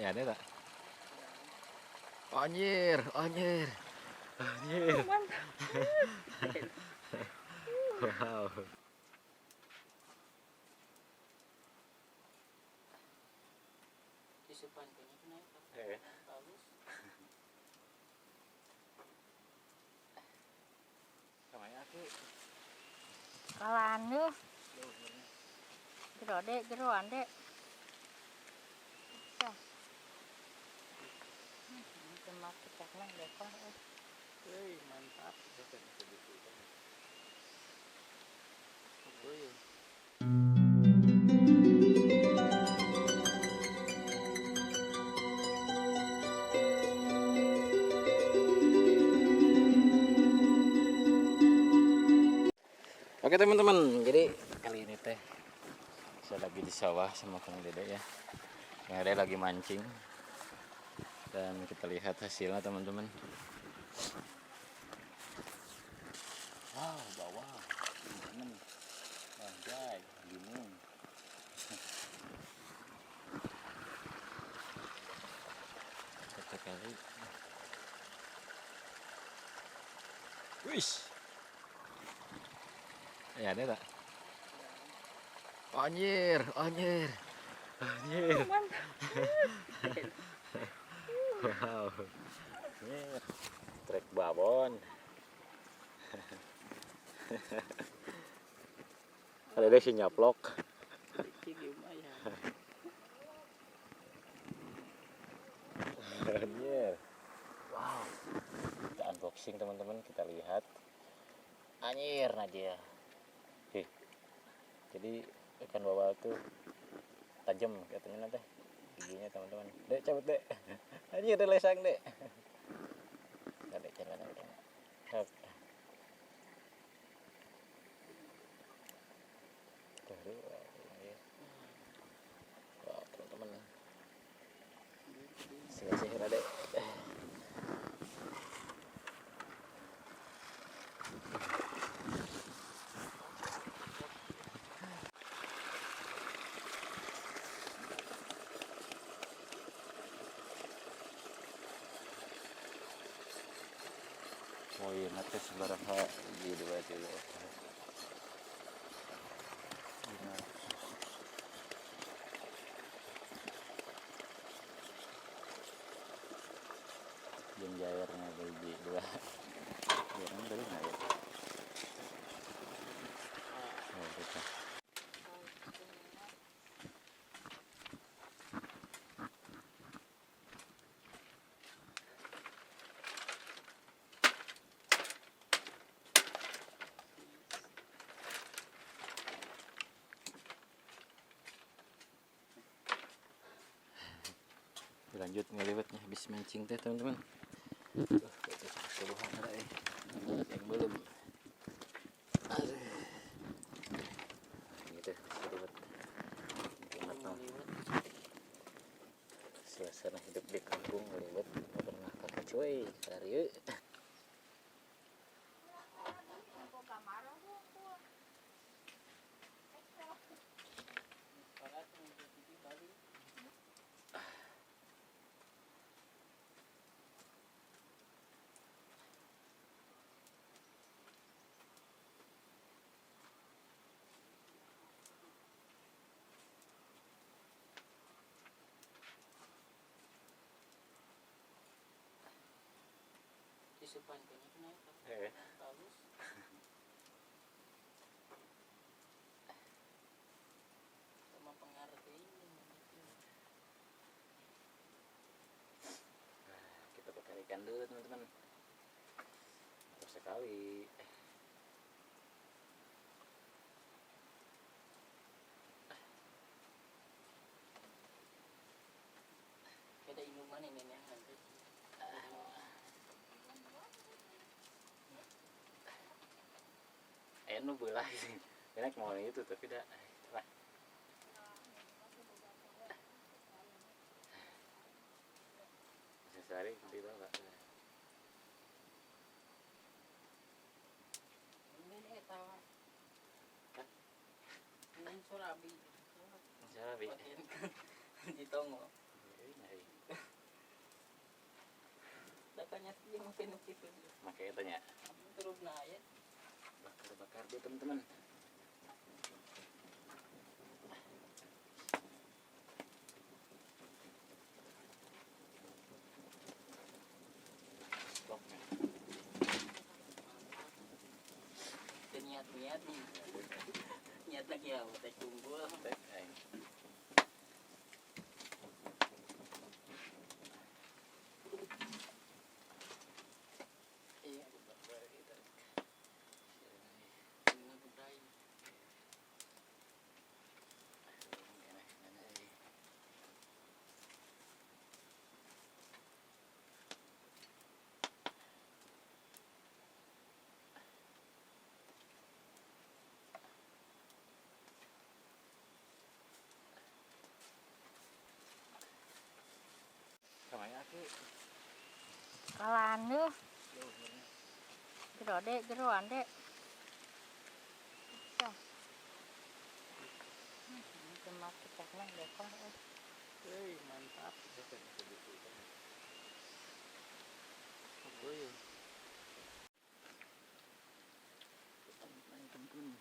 Ya ada tak? Anjir, anjir. Anjir. Mantap. Wow. Isupan kayaknya kenapa? Bagus. Kamanya aku. Kalaan lu. Jero dek, jeroan dek. Cuma pecahnya dekor. Hei, mantap. Oke teman-teman, jadi kali ini teh saya lagi di sawah sama Kang Dede ya. Kang Dede lagi mancing dan kita lihat hasilnya teman-teman. Wow, bawah, teman-teman, anjay, bingung. Satu kali. Wish. Ya ada tak? Anjir, anjir. Anjir. Mantap. Wow. Anjir. Trek babon. Ada deh si nyaplok. Anjir. Wow. Kita unboxing teman-teman, kita lihat. Anjir aja. Jadi ikan bawal tuh tajam katanya teh giginya teman-teman. Dek cabut dek. Anjir ada lesang dek. Dek jangan udah. Hap. Wow teman-teman. Sihir-sihir dek. Oh iya, nanti sebaraha di dua dulu. Yang jairnya biji dua. Jairnya dari mana ya? Oh, gitu. Lanjut ngelewatnya habis mancing teh teman-teman. Keluhan ada yang belum. Gitu ngelewat. Suasana hidup di kampung ngelewat pernah kakak cuy hari. Isupan kayaknya kenapa? Bagus. Sama pengertian. Kita bakar ikan dulu teman-teman. Terus sekali. Ada inuman ini yang nanti. Nu belah sih. Enak mau itu tapi dah lah. Sehari di bawah. Ini tawa. Ini surabi. Surabi. Di tongo. Ini Makanya yang mungkin itu. Makanya tanya. Terus na ya. Bakar-bakar dulu teman-teman. Stoknya. Niat-niat nih. Niat lagi ya, teh tunggul. Tek, aing. Iya, Bakar gitu. ini budaya. Kamaya aki. Kalaan deh, jero dek, jeroan dek. Cemat kita dekong. Hei, mantap. Teman-teman.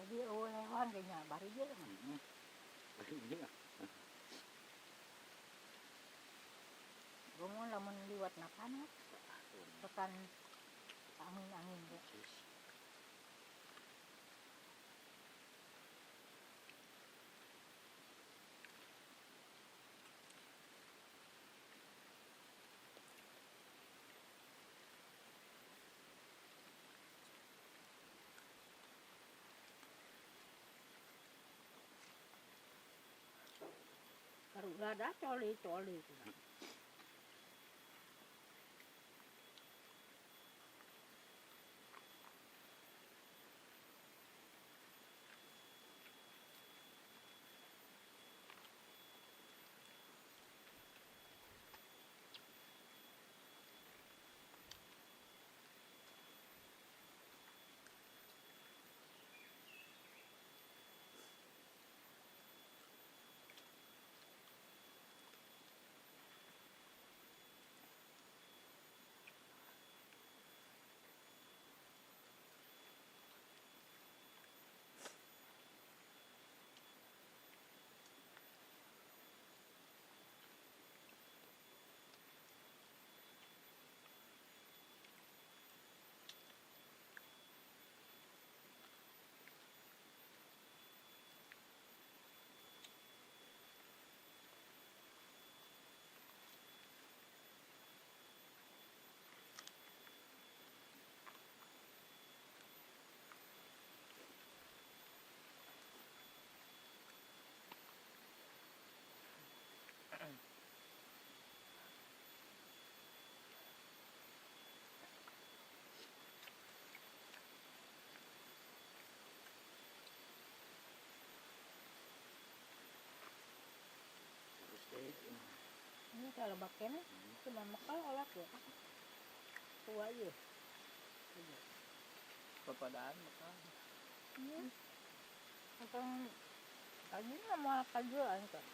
Jadi hewan kayaknya baru aja. Gue mau lamun liwat napan, tekan angin deh. Baru ada coli. Ini kalau bakena cuma mekal olak ya. Tua aja. Kepadaan bakal. Iya. Atau lagi nama kajuan kan.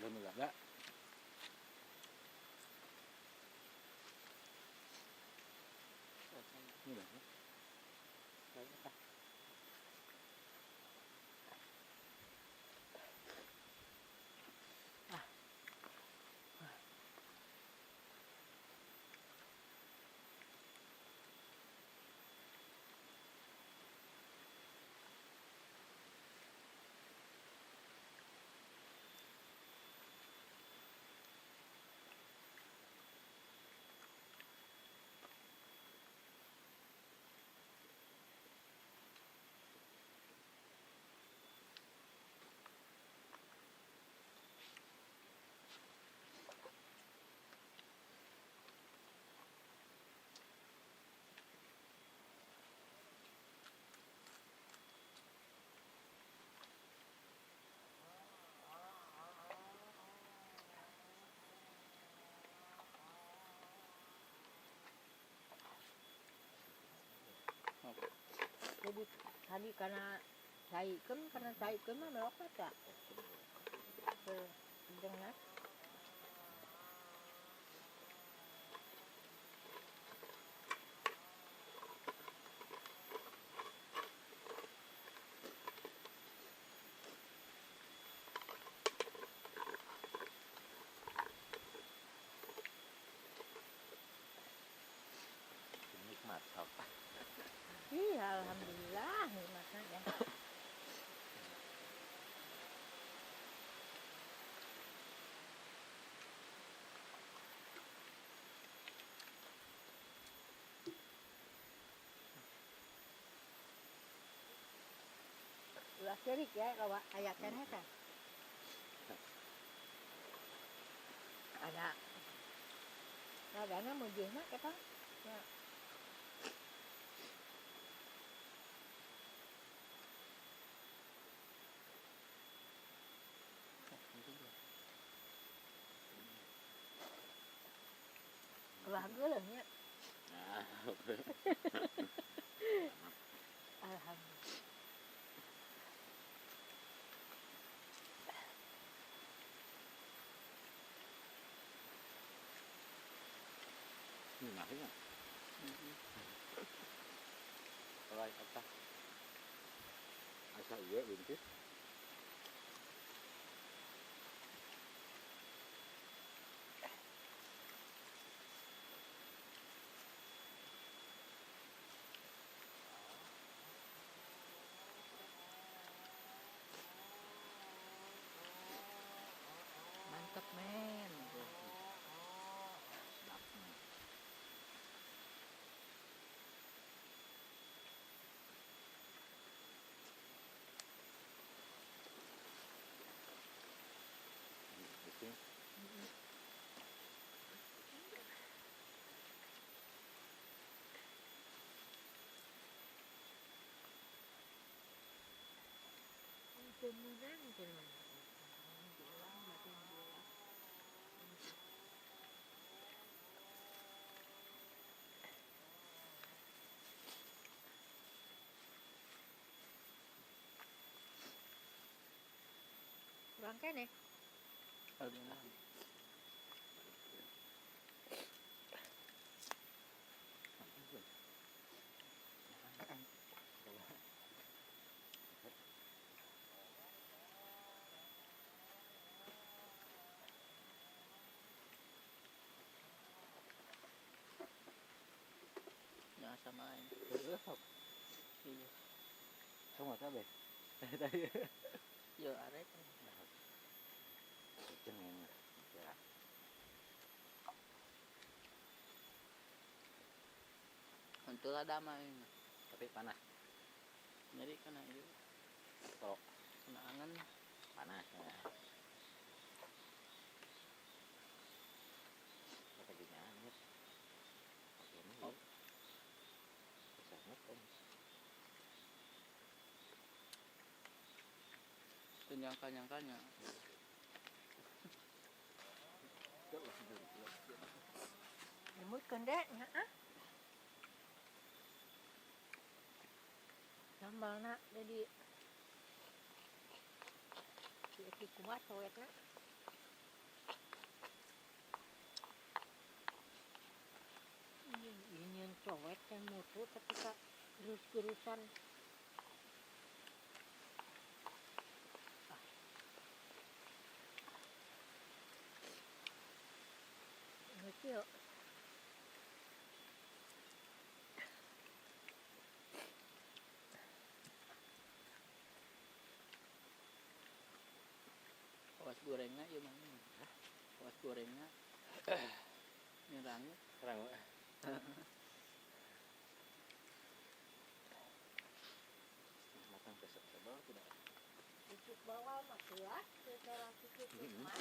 Alhamdulillah. Ini lah. Jadi tadi karena cairkan mah melok aja. Kencengnya. Nikmat sok. Iya, alhamdulillah nikmatnya ya. Ulah cerik ya kalau ayatnya kan. Ada kadang mujihna kita. Ya. Ulah geuleuhnya. Nah, Alhamdulillah. ini maksudnya. Kalau apa? Asa iya bintis. Mantap men. Sedap. Gitu. Kemudian gimana? Bilang makin bilang. Kurang kene. Nah, samain. Iya. Sama cabe. Yo arek. Jangan. Ya. Untuk ada main. Tapi panas. Jadi kena itu Kalau kena angan. panas ya. Kata gini anget. Ini Oh. sangat kan. Itu nyangka-nyangkanya. Nyemutkeun deh nya ah. Sambalna jadi si kuat soetna. yang mutu tapi kak gerus-gerusan. Ngerti yuk. Awas gorengnya ya bang. Awas gorengnya. Nyerangnya. Terang. Matang besok sebal tidak. Cucuk bawal mah kuat, secara cucuk mah.